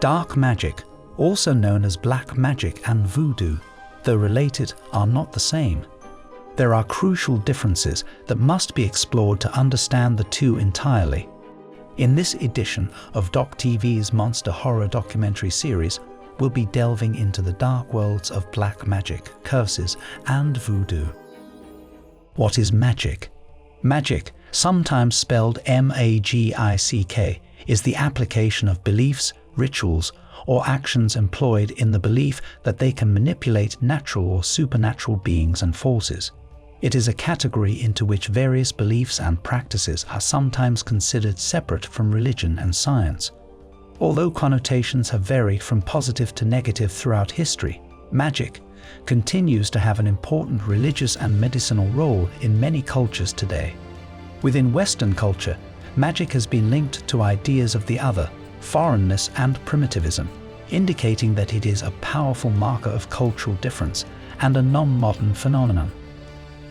Dark magic, also known as black magic and voodoo, though related, are not the same. There are crucial differences that must be explored to understand the two entirely. In this edition of DocTV's Monster Horror documentary series, we'll be delving into the dark worlds of black magic, curses, and voodoo. What is magic? Magic, sometimes spelled M-A-G-I-C-K, is the application of beliefs, rituals, or actions employed in the belief that they can manipulate natural or supernatural beings and forces. It is a category into which various beliefs and practices are sometimes considered separate from religion and science. Although connotations have varied from positive to negative throughout history, magic continues to have an important religious and medicinal role in many cultures today. Within Western culture, magic has been linked to ideas of the other, foreignness, and primitivism, indicating that it is a powerful marker of cultural difference and a non-modern phenomenon.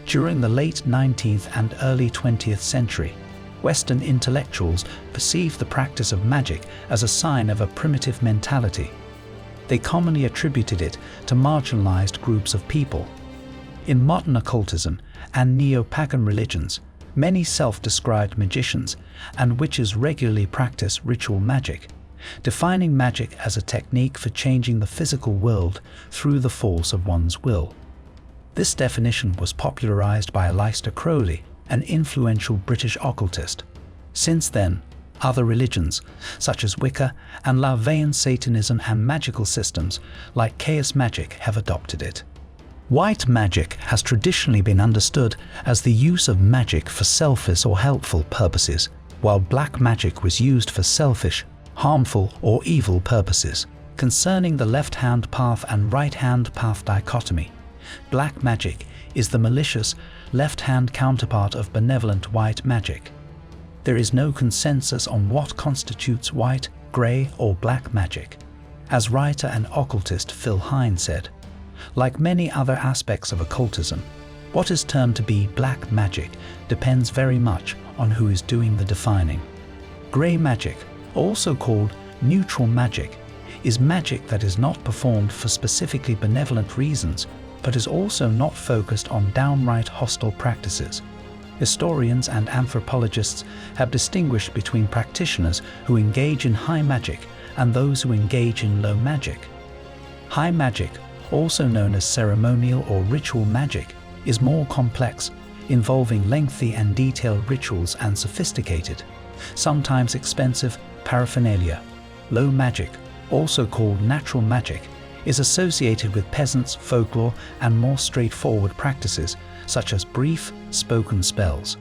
During the late 19th and early 20th century, Western intellectuals perceived the practice of magic as a sign of a primitive mentality. They commonly attributed it to marginalized groups of people. In modern occultism and neo-pagan religions, many self-described magicians and witches regularly practice ritual magic, defining magic as a technique for changing the physical world through the force of one's will. This definition was popularized by Aleister Crowley, an influential British occultist. Since then, other religions, such as Wicca and Unveiling Satanism and magical systems like chaos magic have adopted it. White magic has traditionally been understood as the use of magic for selfish or helpful purposes, while black magic was used for selfish, harmful, or evil purposes. Concerning the left-hand path and right-hand path dichotomy, black magic is the malicious, left-hand counterpart of benevolent white magic. There is no consensus on what constitutes white, grey, or black magic. As writer and occultist Phil Hine said, like many other aspects of occultism, what is termed to be black magic depends very much on who is doing the defining. Grey magic, also called neutral magic, is magic that is not performed for specifically benevolent reasons, but is also not focused on downright hostile practices. Historians and anthropologists have distinguished between practitioners who engage in high magic and those who engage in low magic. High magic, also known as ceremonial or ritual magic, is more complex, involving lengthy and detailed rituals and sophisticated, sometimes expensive, paraphernalia. Low magic, also called natural magic, is associated with peasants' folklore and more straightforward practices, such as brief, spoken spells.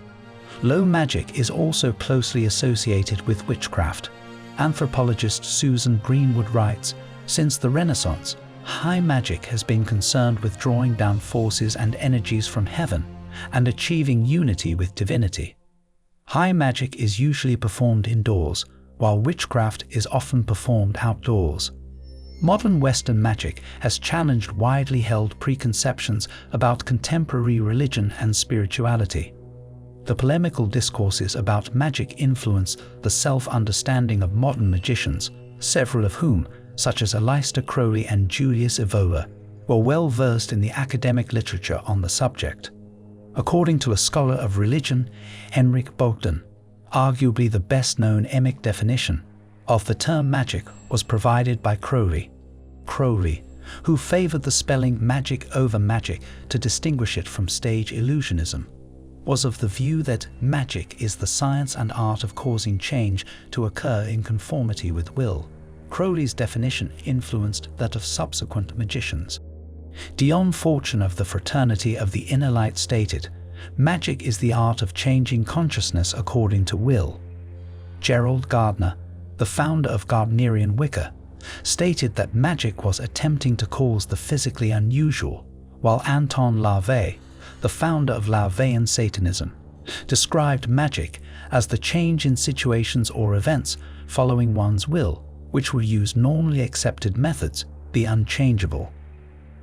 Low magic is also closely associated with witchcraft. Anthropologist Susan Greenwood writes, "Since the Renaissance, high magic has been concerned with drawing down forces and energies from heaven and achieving unity with divinity. High magic is usually performed indoors, while witchcraft is often performed outdoors." Modern Western magic has challenged widely held preconceptions about contemporary religion and spirituality. The polemical discourses about magic influence the self-understanding of modern magicians, several of whom, such as Aleister Crowley and Julius Evola, were well versed in the academic literature on the subject. According to a scholar of religion, Henrik Bogdan, arguably the best-known emic definition of the term magic was provided by Crowley. Crowley, who favored the spelling magic over magic to distinguish it from stage illusionism, was of the view that magic is the science and art of causing change to occur in conformity with will. Crowley's definition influenced that of subsequent magicians. Dion Fortune of the Fraternity of the Inner Light stated, "Magic is the art of changing consciousness according to will." Gerald Gardner, the founder of Gardnerian Wicca, stated that magic was attempting to cause the physically unusual, while Anton LaVey, the founder of Unveiling Satanism, described magic as the change in situations or events following one's will, which will use normally accepted methods, the unchangeable.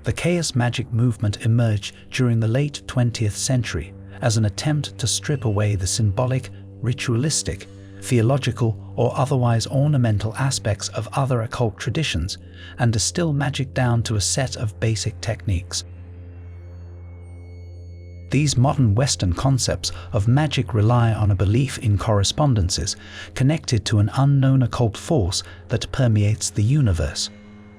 The chaos magic movement emerged during the late 20th century as an attempt to strip away the symbolic, ritualistic, theological, or otherwise ornamental aspects of other occult traditions and distill magic down to a set of basic techniques. These modern Western concepts of magic rely on a belief in correspondences connected to an unknown occult force that permeates the universe.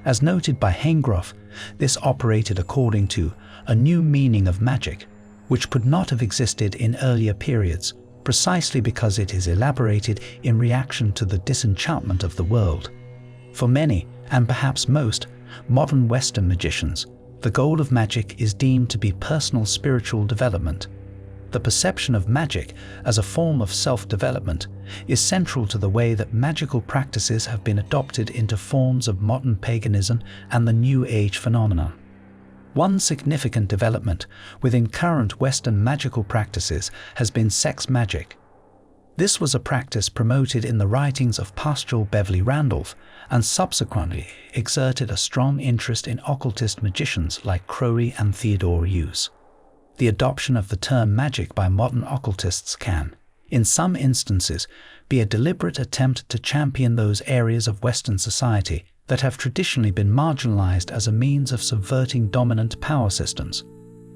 As noted by Hengroff, this operated according to a new meaning of magic, which could not have existed in earlier periods, precisely because it is elaborated in reaction to the disenchantment of the world. For many, and perhaps most, modern Western magicians, the goal of magic is deemed to be personal spiritual development. The perception of magic as a form of self-development is central to the way that magical practices have been adopted into forms of modern paganism and the New Age phenomenon. One significant development within current Western magical practices has been sex magic. This was a practice promoted in the writings of Paschal Beverly Randolph and subsequently exerted a strong interest in occultist magicians like Crowley and Theodore Hughes. The adoption of the term magic by modern occultists can, in some instances, be a deliberate attempt to champion those areas of Western society that have traditionally been marginalized as a means of subverting dominant power systems.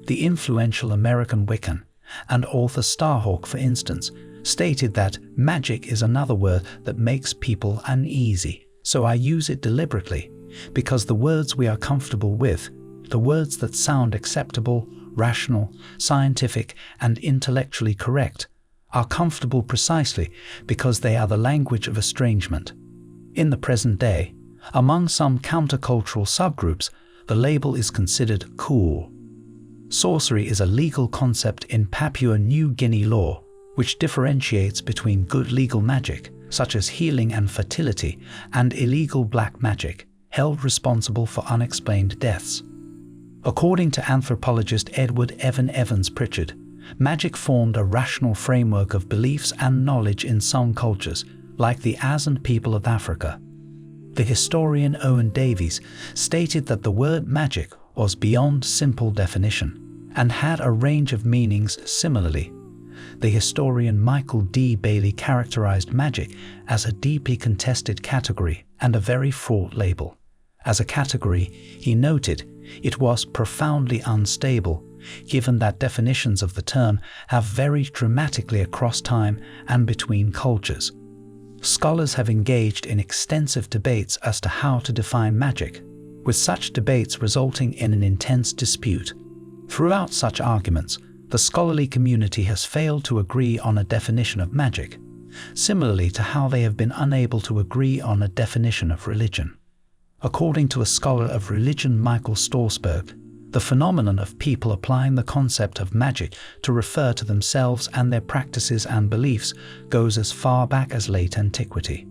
The influential American Wiccan and author Starhawk, for instance, stated that magic is another word that makes people uneasy, so I use it deliberately, because the words we are comfortable with, the words that sound acceptable, rational, scientific, and intellectually correct, are comfortable precisely because they are the language of estrangement. In the present day, among some countercultural subgroups, the label is considered cool. Sorcery is a legal concept in Papua New Guinea law, which differentiates between good legal magic, such as healing and fertility, and illegal black magic, held responsible for unexplained deaths. According to anthropologist Edward Evan Evans Pritchard, magic formed a rational framework of beliefs and knowledge in some cultures, like the Azan people of Africa. The historian Owen Davies stated that the word magic was beyond simple definition and had a range of meanings similarly. The historian Michael D. Bailey characterized magic as a deeply contested category and a very fraught label. As a category, he noted, it was profoundly unstable, given that definitions of the term have varied dramatically across time and between cultures. Scholars have engaged in extensive debates as to how to define magic, with such debates resulting in an intense dispute. Throughout such arguments, the scholarly community has failed to agree on a definition of magic, similarly to how they have been unable to agree on a definition of religion. According to a scholar of religion, Michael Storsberg, the phenomenon of people applying the concept of magic to refer to themselves and their practices and beliefs goes as far back as late antiquity.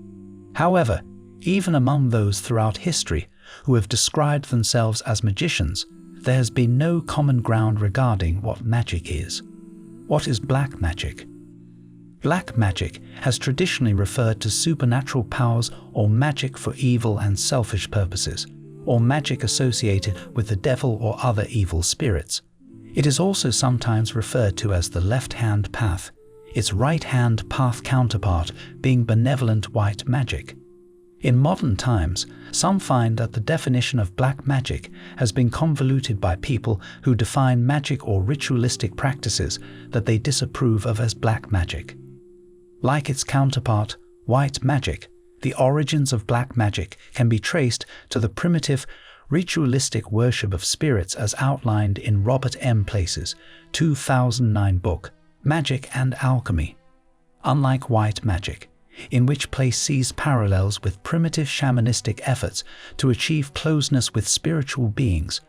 However, even among those throughout history who have described themselves as magicians, there has been no common ground regarding what magic is. What is black magic? Black magic has traditionally referred to supernatural powers or magic for evil and selfish purposes, or magic associated with the devil or other evil spirits. It is also sometimes referred to as the left-hand path, its right-hand path counterpart being benevolent white magic. In modern times, some find that the definition of black magic has been convoluted by people who define magic or ritualistic practices that they disapprove of as black magic. Like its counterpart, white magic, the origins of black magic can be traced to the primitive, ritualistic worship of spirits as outlined in Robert M. Place's 2009 book, Magic and Alchemy. Unlike white magic, in which Place sees parallels with primitive shamanistic efforts to achieve closeness with spiritual beings,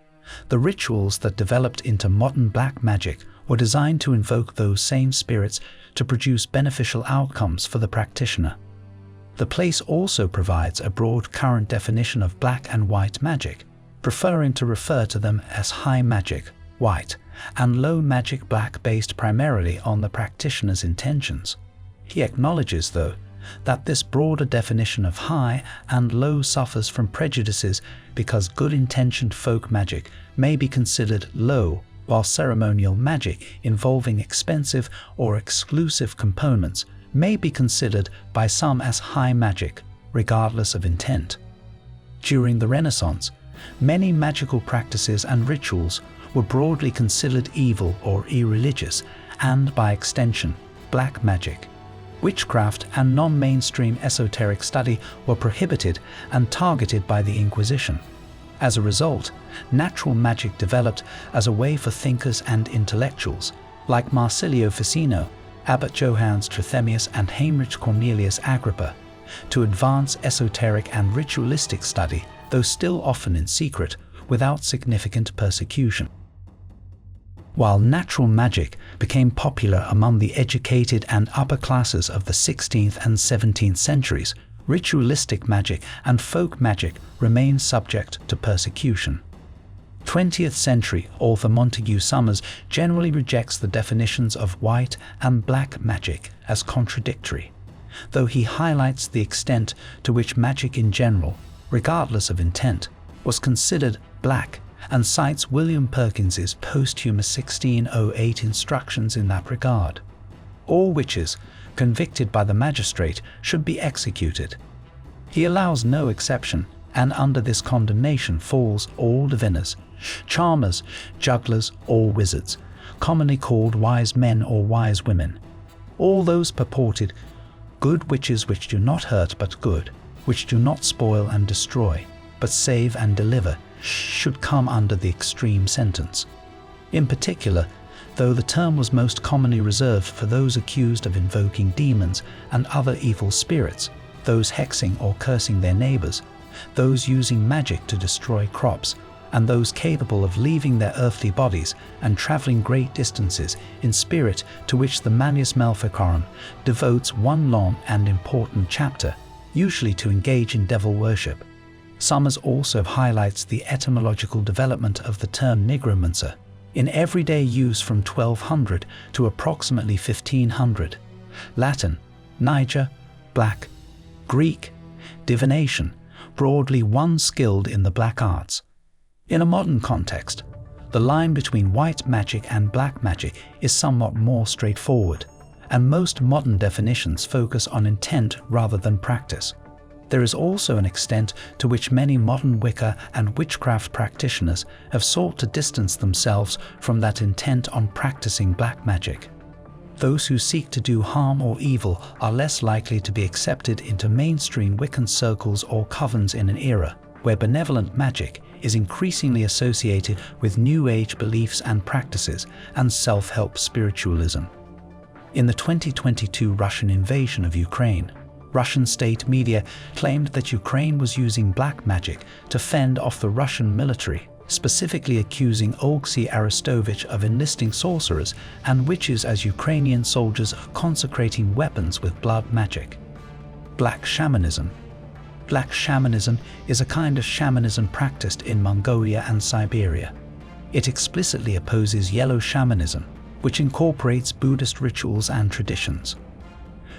the rituals that developed into modern black magic were designed to invoke those same spirits to produce beneficial outcomes for the practitioner. The Place also provides a broad current definition of black and white magic, preferring to refer to them as high magic, white, and low magic, black, based primarily on the practitioner's intentions. He acknowledges, though, that this broader definition of high and low suffers from prejudices because good-intentioned folk magic may be considered low, while ceremonial magic involving expensive or exclusive components may be considered by some as high magic, regardless of intent. During the Renaissance, many magical practices and rituals were broadly considered evil or irreligious, and by extension, black magic. Witchcraft and non-mainstream esoteric study were prohibited and targeted by the Inquisition. As a result, natural magic developed as a way for thinkers and intellectuals, like Marsilio Ficino, Abbot Johannes Trithemius and Heinrich Cornelius Agrippa, to advance esoteric and ritualistic study, though still often in secret, without significant persecution. While natural magic became popular among the educated and upper classes of the 16th and 17th centuries, ritualistic magic and folk magic remained subject to persecution. 20th century author Montague Summers generally rejects the definitions of white and black magic as contradictory, though he highlights the extent to which magic in general, regardless of intent, was considered black, and cites William Perkins's posthumous 1608 instructions in that regard. All witches convicted by the magistrate should be executed. He allows no exception, and under this condemnation falls all diviners, charmers, jugglers, or wizards, commonly called wise men or wise women. All those purported good witches which do not hurt but good, which do not spoil and destroy, but save and deliver, should come under the extreme sentence. In particular, though the term was most commonly reserved for those accused of invoking demons and other evil spirits, those hexing or cursing their neighbors, those using magic to destroy crops, and those capable of leaving their earthly bodies and traveling great distances in spirit, to which the Manius Maleficarum devotes one long and important chapter, usually to engage in devil worship. Summers also highlights the etymological development of the term nigromancer, in everyday use from 1200 to approximately 1500. Latin, niger, black; Greek, divination, broadly one skilled in the black arts. In a modern context, the line between white magic and black magic is somewhat more straightforward, and most modern definitions focus on intent rather than practice. There is also an extent to which many modern Wicca and witchcraft practitioners have sought to distance themselves from that intent on practicing black magic. Those who seek to do harm or evil are less likely to be accepted into mainstream Wiccan circles or covens in an era where benevolent magic is increasingly associated with New Age beliefs and practices and self-help spiritualism. In the 2022 Russian invasion of Ukraine, Russian state media claimed that Ukraine was using black magic to fend off the Russian military, specifically accusing Oleksiy Arestovich of enlisting sorcerers and witches as Ukrainian soldiers consecrating weapons with blood magic. Black shamanism. Black shamanism is a kind of shamanism practiced in Mongolia and Siberia. It explicitly opposes yellow shamanism, which incorporates Buddhist rituals and traditions.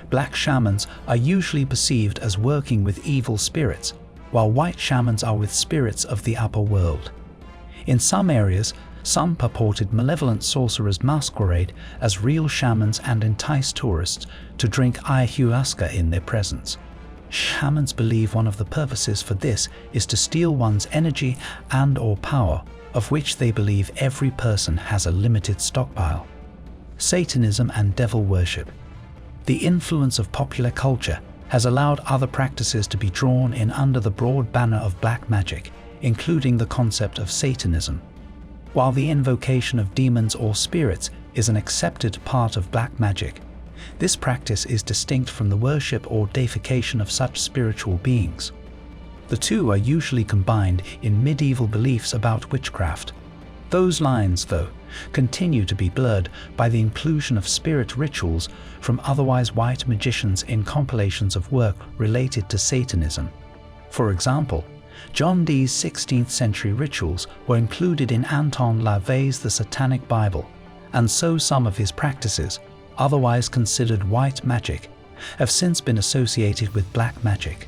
Black shamans are usually perceived as working with evil spirits, while white shamans are with spirits of the upper world. In some areas, some purported malevolent sorcerers masquerade as real shamans and entice tourists to drink ayahuasca in their presence. Shamans believe one of the purposes for this is to steal one's energy and/or power, of which they believe every person has a limited stockpile. Satanism and devil worship. The influence of popular culture has allowed other practices to be drawn in under the broad banner of black magic, including the concept of Satanism. While the invocation of demons or spirits is an accepted part of black magic, this practice is distinct from the worship or deification of such spiritual beings. The two are usually combined in medieval beliefs about witchcraft. Those lines, though, continue to be blurred by the inclusion of spirit rituals from otherwise white magicians in compilations of work related to Satanism. For example, John Dee's 16th century rituals were included in Anton LaVey's The Satanic Bible, and so some of his practices, otherwise considered white magic, have since been associated with black magic.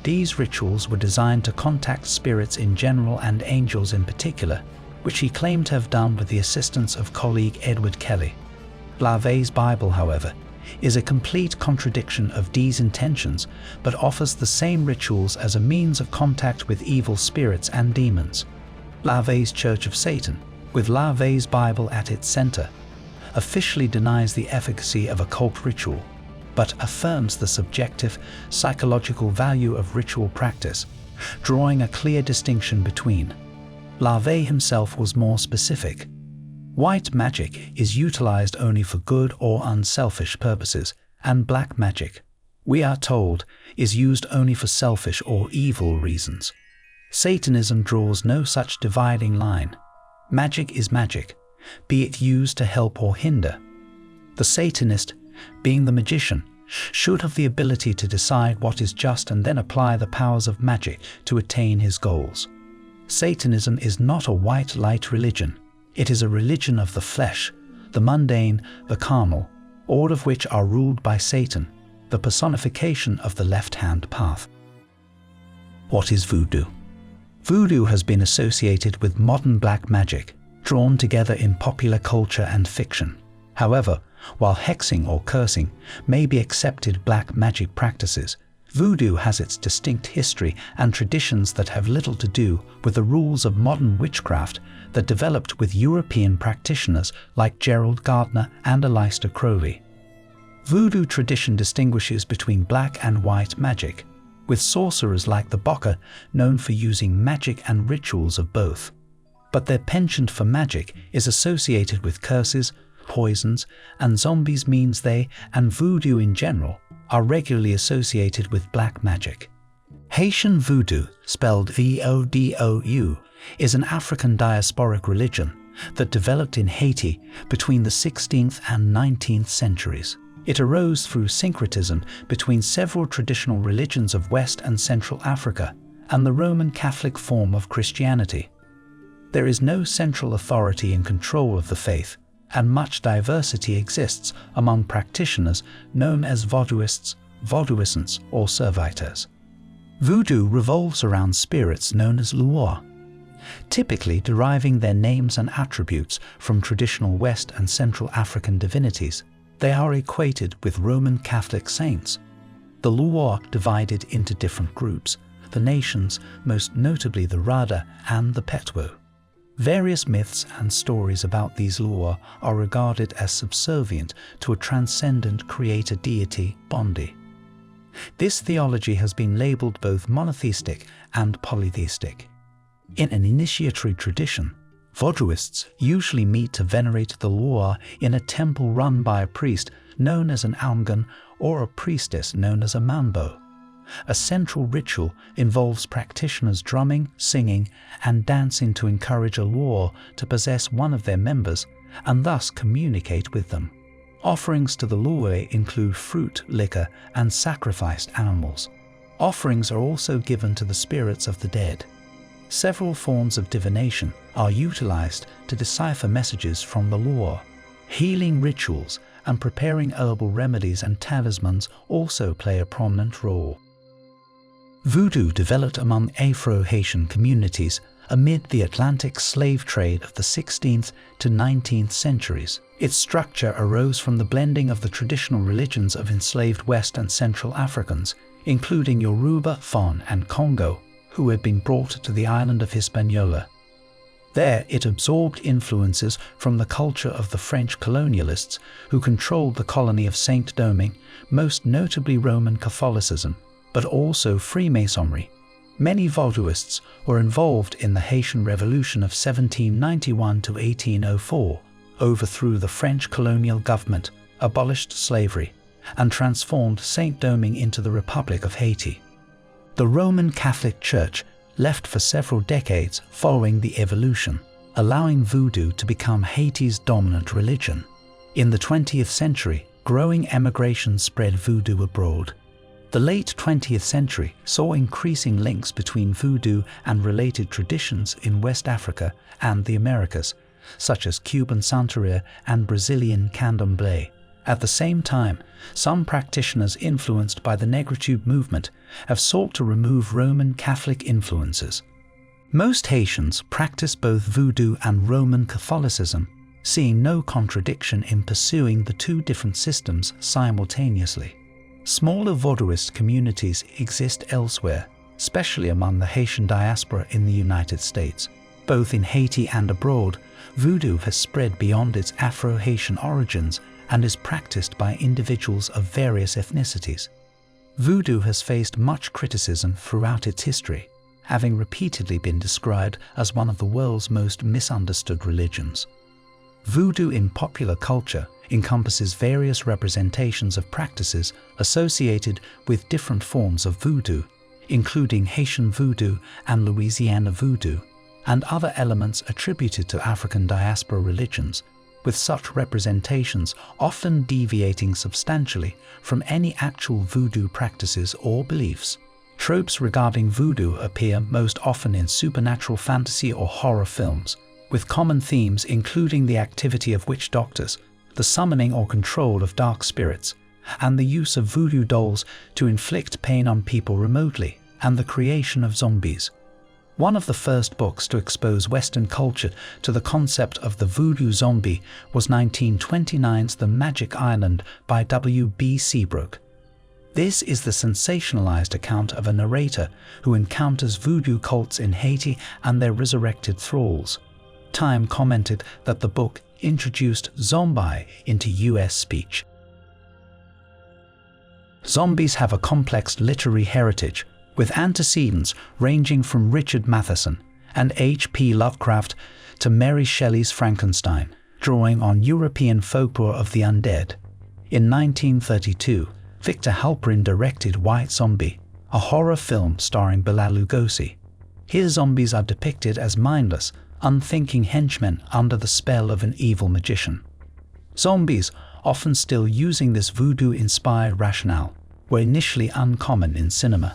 These rituals were designed to contact spirits in general and angels in particular, which he claimed to have done with the assistance of colleague Edward Kelly. LaVey's Bible, however, is a complete contradiction of these intentions, but offers the same rituals as a means of contact with evil spirits and demons. LaVey's Church of Satan, with LaVey's Bible at its center, officially denies the efficacy of occult ritual, but affirms the subjective, psychological value of ritual practice, drawing a clear distinction between. LaVey himself was more specific. White magic is utilized only for good or unselfish purposes, and black magic, we are told, is used only for selfish or evil reasons. Satanism draws no such dividing line. Magic is magic, be it used to help or hinder. The Satanist, being the magician, should have the ability to decide what is just and then apply the powers of magic to attain his goals. Satanism is not a white light religion. It is a religion of the flesh, the mundane, the carnal, all of which are ruled by Satan, the personification of the left-hand path. What is voodoo? Voodoo has been associated with modern black magic, drawn together in popular culture and fiction. However, while hexing or cursing may be accepted black magic practices, voodoo has its distinct history and traditions that have little to do with the rules of modern witchcraft that developed with European practitioners like Gerald Gardner and Aleister Crowley. Voodoo tradition distinguishes between black and white magic, with sorcerers like the Bokor known for using magic and rituals of both. But their penchant for magic is associated with curses, poisons, and zombies means they, and voodoo in general, are regularly associated with black magic. Haitian voodoo, spelled Vodou, is an African diasporic religion that developed in Haiti between the 16th and 19th centuries. It arose through syncretism between several traditional religions of West and Central Africa and the Roman Catholic form of Christianity. There is no central authority in control of the faith, and much diversity exists among practitioners known as voodooists, voodooisants, or servitors. Voodoo revolves around spirits known as luo, typically deriving their names and attributes from traditional West and Central African divinities. They are equated with Roman Catholic saints. The luo divided into different groups, the nations, most notably the Rada and the Petwo. Various myths and stories about these luo are regarded as subservient to a transcendent creator deity, Bondi. This theology has been labeled both monotheistic and polytheistic. In an initiatory tradition, voodooists usually meet to venerate the luo in a temple run by a priest known as an aumgun or a priestess known as a mambo. A central ritual involves practitioners drumming, singing, and dancing to encourage a luo to possess one of their members and thus communicate with them. Offerings to the luo include fruit, liquor, and sacrificed animals. Offerings are also given to the spirits of the dead. Several forms of divination are utilized to decipher messages from the luo. Healing rituals and preparing herbal remedies and talismans also play a prominent role. Voodoo developed among Afro-Haitian communities amid the Atlantic slave trade of the 16th to 19th centuries. Its structure arose from the blending of the traditional religions of enslaved West and Central Africans, including Yoruba, Fon, and Congo, who had been brought to the island of Hispaniola. There it absorbed influences from the culture of the French colonialists who controlled the colony of Saint-Domingue, most notably Roman Catholicism, but also Freemasonry. Many voodooists were involved in the Haitian Revolution of 1791 to 1804, overthrew the French colonial government, abolished slavery, and transformed Saint-Domingue into the Republic of Haiti. The Roman Catholic Church left for several decades following the evolution, allowing voodoo to become Haiti's dominant religion. In the 20th century, growing emigration spread voodoo abroad. The late 20th century saw increasing links between voodoo and related traditions in West Africa and the Americas, such as Cuban Santeria and Brazilian Candomblé. At the same time, some practitioners influenced by the Negritude movement have sought to remove Roman Catholic influences. Most Haitians practice both voodoo and Roman Catholicism, seeing no contradiction in pursuing the two different systems simultaneously. Smaller Voodooist communities exist elsewhere, especially among the Haitian diaspora in the United States. Both in Haiti and abroad, Voodoo has spread beyond its Afro-Haitian origins and is practiced by individuals of various ethnicities. Voodoo has faced much criticism throughout its history, having repeatedly been described as one of the world's most misunderstood religions. Voodoo in popular culture encompasses various representations of practices associated with different forms of voodoo, including Haitian voodoo and Louisiana voodoo, and other elements attributed to African diaspora religions, with such representations often deviating substantially from any actual voodoo practices or beliefs. Tropes regarding voodoo appear most often in supernatural fantasy or horror films, with common themes including the activity of witch doctors, the summoning or control of dark spirits, and the use of voodoo dolls to inflict pain on people remotely, and the creation of zombies. One of the first books to expose Western culture to the concept of the voodoo zombie was 1929's The Magic Island by W.B. Seabrook. This is the sensationalized account of a narrator who encounters voodoo cults in Haiti and their resurrected thralls. Time commented that the book introduced zombie into US speech. Zombies have a complex literary heritage, with antecedents ranging from Richard Matheson and H.P. Lovecraft to Mary Shelley's Frankenstein, drawing on European folklore of the undead. In 1932, Victor Halperin directed White Zombie, a horror film starring Bela Lugosi. Here zombies are depicted as mindless, unthinking henchmen under the spell of an evil magician. Zombies, often still using this voodoo-inspired rationale, were initially uncommon in cinema.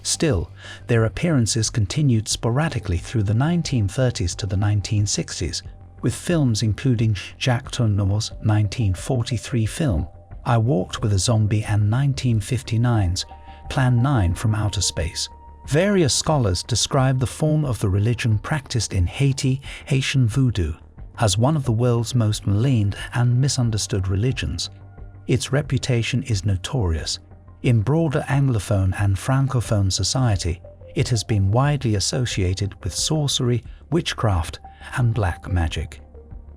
Still, their appearances continued sporadically through the 1930s to the 1960s, with films including Jacques Tourneur's 1943 film I Walked with a Zombie and 1959's Plan 9 from Outer Space. Various scholars describe the form of the religion practiced in Haiti, Haitian voodoo, as one of the world's most maligned and misunderstood religions. Its reputation is notorious. In broader Anglophone and Francophone society, it has been widely associated with sorcery, witchcraft, and black magic.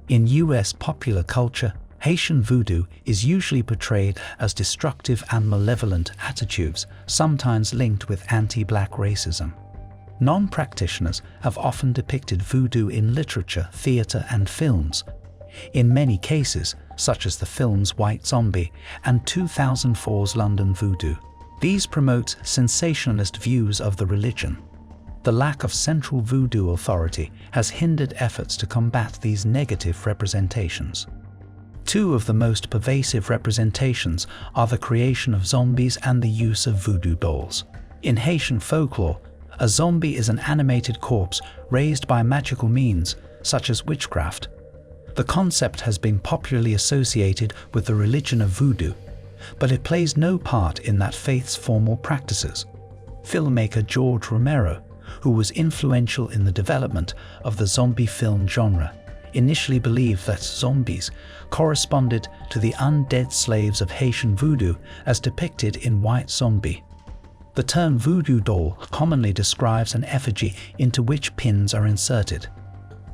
In US popular culture, Haitian voodoo is usually portrayed as destructive and malevolent attitudes, sometimes linked with anti-black racism. Non-practitioners have often depicted voodoo in literature, theater, and films. In many cases, such as the films White Zombie and 2004's London Voodoo, these promote sensationalist views of the religion. The lack of central voodoo authority has hindered efforts to combat these negative representations. Two of the most pervasive representations are the creation of zombies and the use of voodoo dolls. In Haitian folklore, a zombie is an animated corpse raised by magical means, such as witchcraft. The concept has been popularly associated with the religion of voodoo, but it plays no part in that faith's formal practices. Filmmaker George Romero, who was influential in the development of the zombie film genre, initially believed that zombies corresponded to the undead slaves of Haitian voodoo as depicted in White Zombie. The term voodoo doll commonly describes an effigy into which pins are inserted.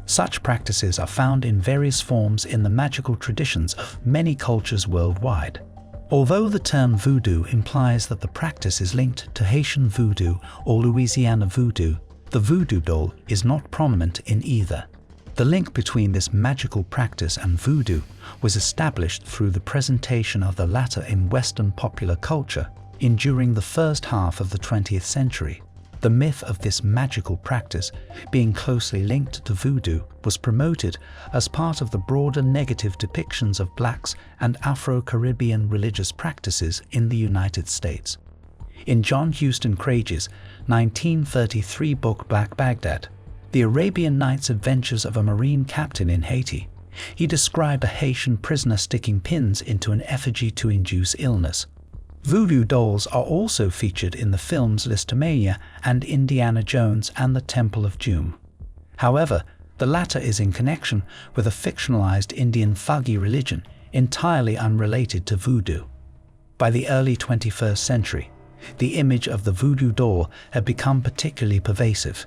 Such practices are found in various forms in the magical traditions of many cultures worldwide. Although the term voodoo implies that the practice is linked to Haitian voodoo or Louisiana voodoo, the voodoo doll is not prominent in either. The link between this magical practice and voodoo was established through the presentation of the latter in Western popular culture during the first half of the 20th century. The myth of this magical practice being closely linked to voodoo was promoted as part of the broader negative depictions of blacks and Afro-Caribbean religious practices in the United States. In John Huston Craig's 1933 book Black Baghdad, The Arabian Nights Adventures of a Marine Captain in Haiti, he described a Haitian prisoner sticking pins into an effigy to induce illness. Voodoo dolls are also featured in the films Listomania and Indiana Jones and the Temple of Doom. However, The latter is in connection with a fictionalized Indian Thuggy religion entirely unrelated to voodoo. By the early 21st century, the image of the voodoo doll had become particularly pervasive.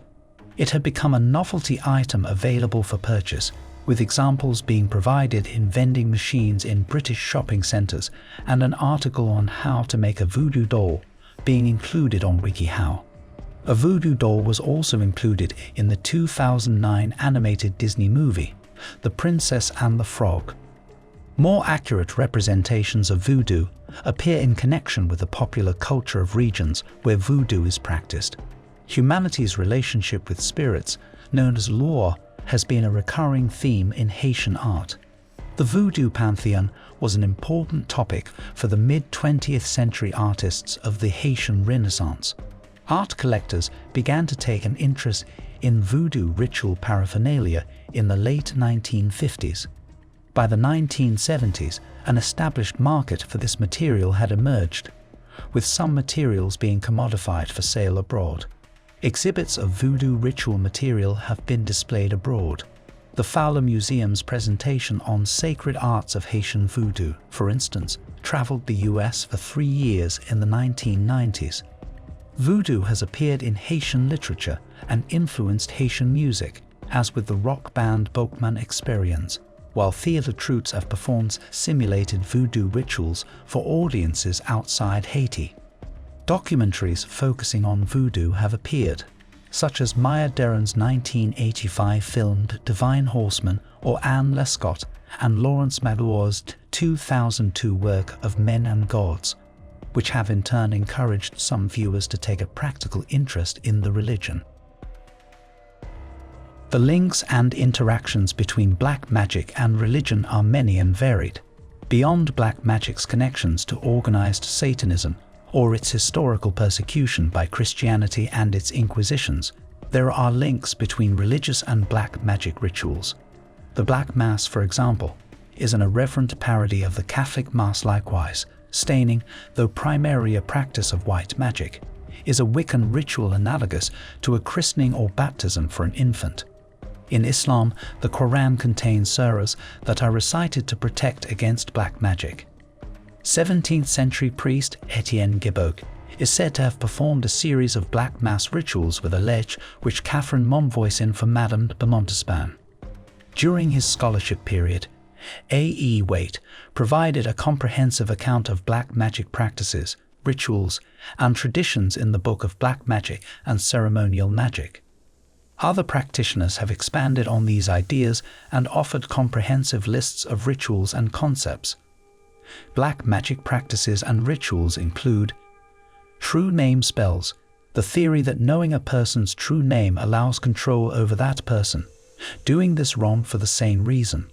It had become a novelty item available for purchase, with examples being provided in vending machines in British shopping centres and an article on how to make a voodoo doll being included on WikiHow. A voodoo doll was also included in the 2009 animated Disney movie, The Princess and the Frog. More accurate representations of voodoo appear in connection with the popular culture of regions where voodoo is practiced. Humanity's relationship with spirits, known as lore, has been a recurring theme in Haitian art. The voodoo pantheon was an important topic for the mid-20th century artists of the Haitian Renaissance. Art collectors began to take an interest in voodoo ritual paraphernalia in the late 1950s. By the 1970s, an established market for this material had emerged, with some materials being commodified for sale abroad. Exhibits of voodoo ritual material have been displayed abroad. The Fowler Museum's presentation on sacred arts of Haitian voodoo, for instance, traveled the US for 3 years in the 1990s. Voodoo has appeared in Haitian literature and influenced Haitian music, as with the rock band Bokman Experience, while theatre troupes have performed simulated voodoo rituals for audiences outside Haiti. Documentaries focusing on voodoo have appeared, such as Maya Deren's 1985 filmed Divine Horseman or Anne Lescott and Lawrence Magloire's 2002 work of Men and Gods, which have in turn encouraged some viewers to take a practical interest in the religion. The links and interactions between black magic and religion are many and varied. Beyond black magic's connections to organized Satanism or its historical persecution by Christianity and its inquisitions, there are links between religious and black magic rituals. The Black Mass, for example, is an irreverent parody of the Catholic Mass. Likewise, staining, though primarily a practice of white magic, is a Wiccan ritual analogous to a christening or baptism for an infant. In Islam, the Quran contains surahs that are recited to protect against black magic. 17th century priest Etienne Guibourg is said to have performed a series of black mass rituals with a ledge which Catherine Monvoisin for Madame de Montespan. During his scholarship period, A.E. Waite provided a comprehensive account of black magic practices, rituals, and traditions in the Book of Black Magic and Ceremonial Magic. Other practitioners have expanded on these ideas and offered comprehensive lists of rituals and concepts. Black magic practices and rituals include true name spells, the theory that knowing a person's true name allows control over that person, doing this wrong for the same reason.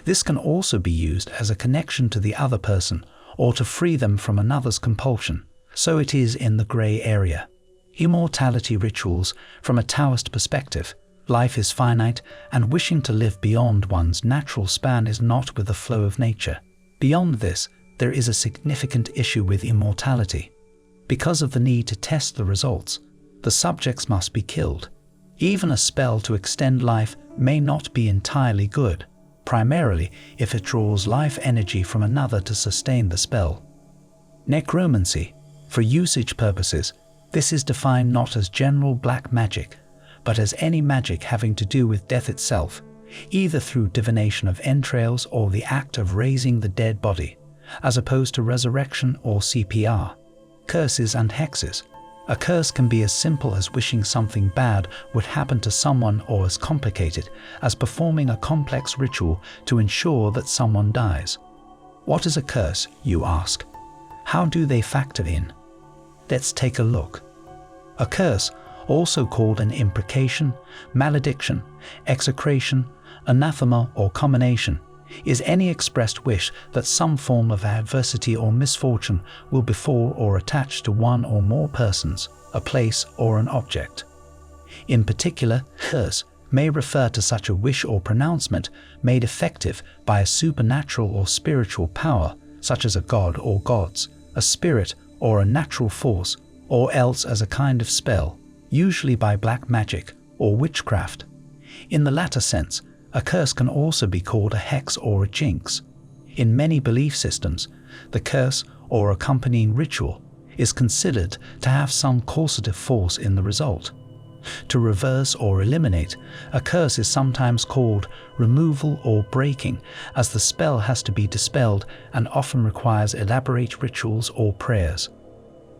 This can also be used as a connection to the other person or to free them from another's compulsion, so it is in the grey area. Immortality rituals, from a Taoist perspective, life is finite and wishing to live beyond one's natural span is not with the flow of nature. Beyond this, there is a significant issue with immortality. Because of the need to test the results, the subjects must be killed. Even a spell to extend life may not be entirely good, primarily if it draws life energy from another to sustain the spell. Necromancy. For usage purposes, this is defined not as general black magic, but as any magic having to do with death itself, either through divination of entrails or the act of raising the dead body, as opposed to resurrection or CPR. Curses and hexes. A curse can be as simple as wishing something bad would happen to someone or as complicated as performing a complex ritual to ensure that someone dies. What is a curse, you ask? How do they factor in? Let's take a look. A curse, also called an imprecation, malediction, execration, anathema or combination, is any expressed wish that some form of adversity or misfortune will befall or attach to one or more persons, a place or an object. In particular, curse may refer to such a wish or pronouncement made effective by a supernatural or spiritual power, such as a god or gods, a spirit or a natural force, or else as a kind of spell, usually by black magic or witchcraft. In the latter sense, a curse can also be called a hex or a jinx. In many belief systems, the curse or accompanying ritual is considered to have some causative force in the result. To reverse or eliminate a curse is sometimes called removal or breaking, as the spell has to be dispelled and often requires elaborate rituals or prayers.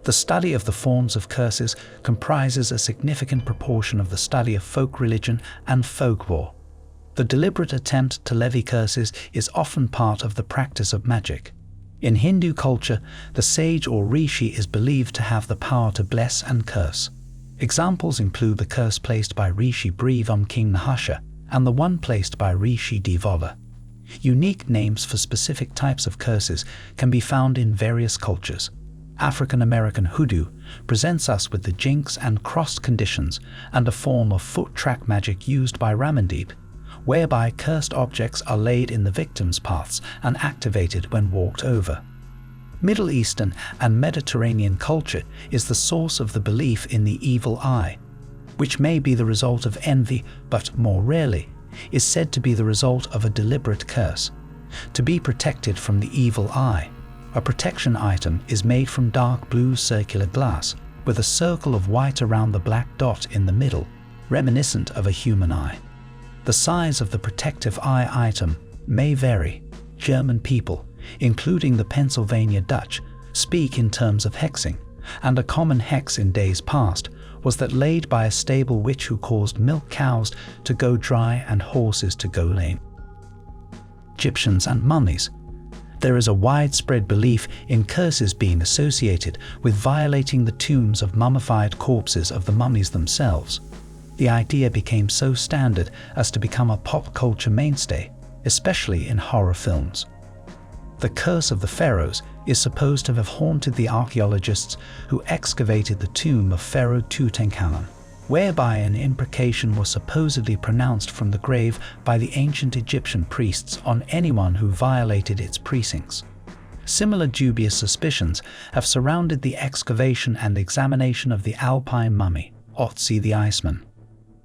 The study of the forms of curses comprises a significant proportion of the study of folk religion and folklore. The deliberate attempt to levy curses is often part of the practice of magic. In Hindu culture, the sage or rishi is believed to have the power to bless and curse. Examples include the curse placed by Rishi Breve on King Nahusha and the one placed by Rishi Devala. Unique names for specific types of curses can be found in various cultures. African American hoodoo presents us with the jinx and crossed conditions and a form of foot track magic used by Ramandeep, whereby cursed objects are laid in the victim's paths and activated when walked over. Middle Eastern and Mediterranean culture is the source of the belief in the evil eye, which may be the result of envy, but more rarely, is said to be the result of a deliberate curse. To be protected from the evil eye, a protection item is made from dark blue circular glass with a circle of white around the black dot in the middle, reminiscent of a human eye. The size of the protective eye item may vary. German people, including the Pennsylvania Dutch, speak in terms of hexing, and a common hex in days past was that laid by a stable witch who caused milk cows to go dry and horses to go lame. Egyptians and mummies. There is a widespread belief in curses being associated with violating the tombs of mummified corpses of the mummies themselves. The idea became so standard as to become a pop culture mainstay, especially in horror films. The curse of the pharaohs is supposed to have haunted the archaeologists who excavated the tomb of Pharaoh Tutankhamun, whereby an imprecation was supposedly pronounced from the grave by the ancient Egyptian priests on anyone who violated its precincts. Similar dubious suspicions have surrounded the excavation and examination of the Alpine mummy, Otzi the Iceman.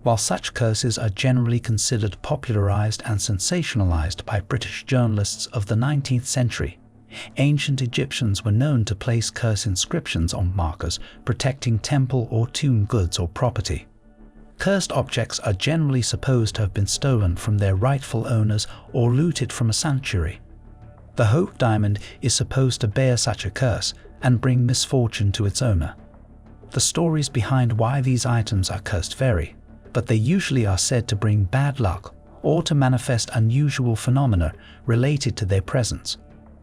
While such curses are generally considered popularized and sensationalized by British journalists of the 19th century, ancient Egyptians were known to place curse inscriptions on markers protecting temple or tomb goods or property. Cursed objects are generally supposed to have been stolen from their rightful owners or looted from a sanctuary. The Hope Diamond is supposed to bear such a curse and bring misfortune to its owner. The stories behind why these items are cursed vary, but they usually are said to bring bad luck or to manifest unusual phenomena related to their presence.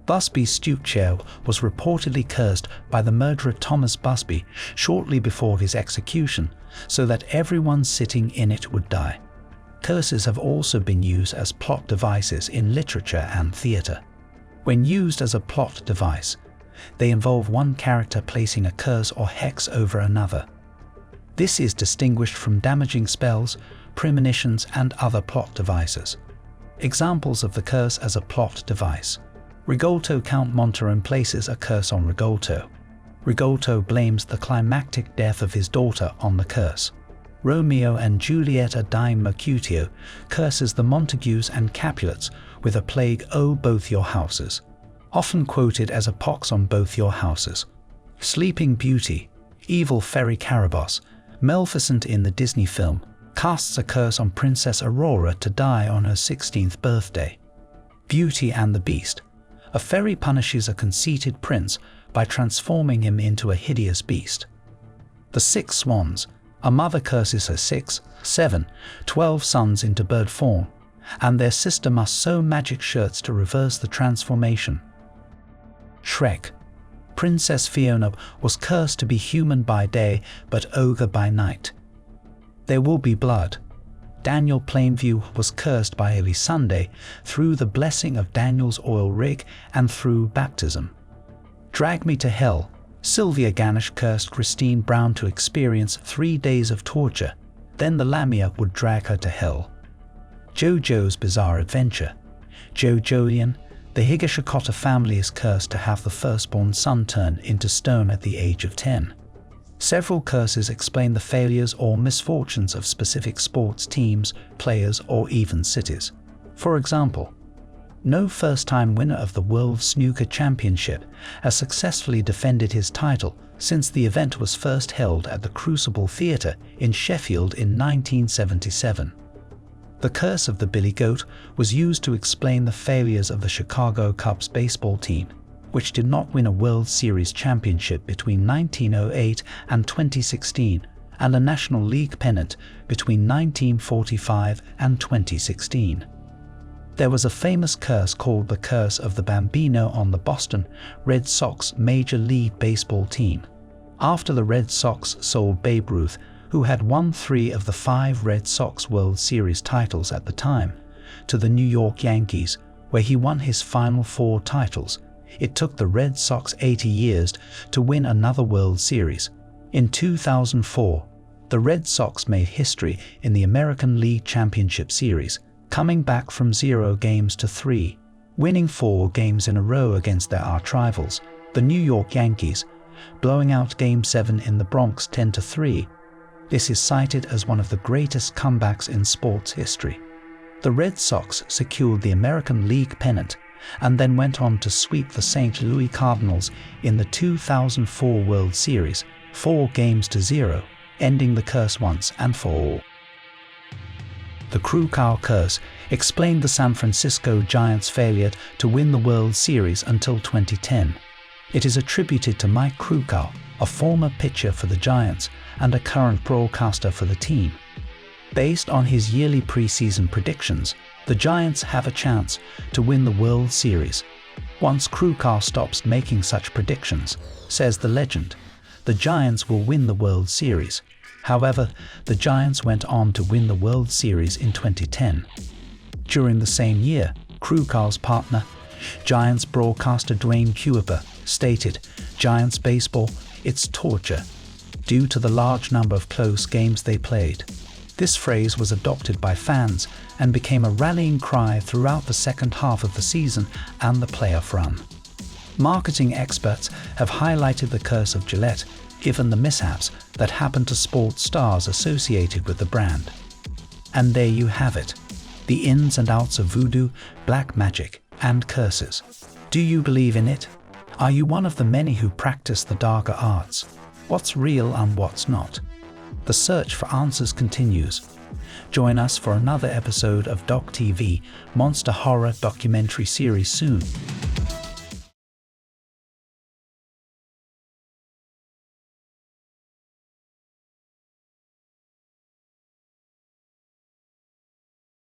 Busby's stoop chair was reportedly cursed by the murderer Thomas Busby shortly before his execution, so that everyone sitting in it would die. Curses have also been used as plot devices in literature and theatre. When used as a plot device, they involve one character placing a curse or hex over another. This is distinguished from damaging spells, premonitions, and other plot devices. Examples of the curse as a plot device. Rigolto Count Montaron places a curse on Rigolto. Rigolto blames the climactic death of his daughter on the curse. Romeo and Julieta dying Mercutio curses the Montagues and Capulets with a plague "O both your houses," often quoted as a pox on both your houses. Sleeping Beauty, evil fairy Caraboss, Maleficent in the Disney film, casts a curse on Princess Aurora to die on her 16th birthday. Beauty and the Beast, a fairy punishes a conceited prince by transforming him into a hideous beast. The Six Swans, a mother curses her 6, 7, 12 sons into bird form, and their sister must sew magic shirts to reverse the transformation. Shrek, Princess Fiona was cursed to be human by day but ogre by night. There will be blood. Daniel Plainview was cursed by Eli Sunday through the blessing of Daniel's oil rig and through baptism. Drag Me to Hell, Sylvia Ganesh cursed Christine Brown to experience 3 days of torture, then the Lamia would drag her to hell. JoJo's Bizarre Adventure, JoJolian, the Higashikata family is cursed to have the firstborn son turn into stone at the age of 10. Several curses explain the failures or misfortunes of specific sports teams, players, or even cities. For example, no first-time winner of the World Snooker Championship has successfully defended his title since the event was first held at the Crucible Theatre in Sheffield in 1977. The curse of the Billy Goat was used to explain the failures of the Chicago Cubs baseball team, which did not win a World Series championship between 1908 and 2016, and a National League pennant between 1945 and 2016. There was a famous curse called the Curse of the Bambino on the Boston Red Sox Major League Baseball team. After the Red Sox sold Babe Ruth, who had won 3 of the 5 Red Sox World Series titles at the time, to the New York Yankees, where he won his final 4 titles, it took the Red Sox 80 years to win another World Series. In 2004, the Red Sox made history in the American League Championship Series, coming back from 0 games to 3, winning 4 games in a row against their arch-rivals, the New York Yankees, blowing out Game 7 in the Bronx 10-3. This is cited as one of the greatest comebacks in sports history. The Red Sox secured the American League pennant and then went on to sweep the St. Louis Cardinals in the 2004 World Series, 4 games to 0, ending the curse once and for all. The Crew Cow curse explained the San Francisco Giants' failure to win the World Series until 2010. It is attributed to Mike Krukow, a former pitcher for the Giants and a current broadcaster for the team. Based on his yearly preseason predictions, the Giants have a chance to win the World Series. Once Krukow stops making such predictions, says the legend, the Giants will win the World Series. However, the Giants went on to win the World Series in 2010. During the same year, Krukow's partner, Giants broadcaster Dwayne Kuiper, stated, "Giants baseball, it's torture," due to the large number of close games they played. This phrase was adopted by fans and became a rallying cry throughout the second half of the season and the playoff run. Marketing experts have highlighted the curse of Gillette, given the mishaps that happened to sports stars associated with the brand. And there you have it, the ins and outs of voodoo, black magic, and curses. Do you believe in it? Are you one of the many who practice the darker arts? What's real and what's not? The search for answers continues. Join us for another episode of Doc TV Monster Horror documentary series soon.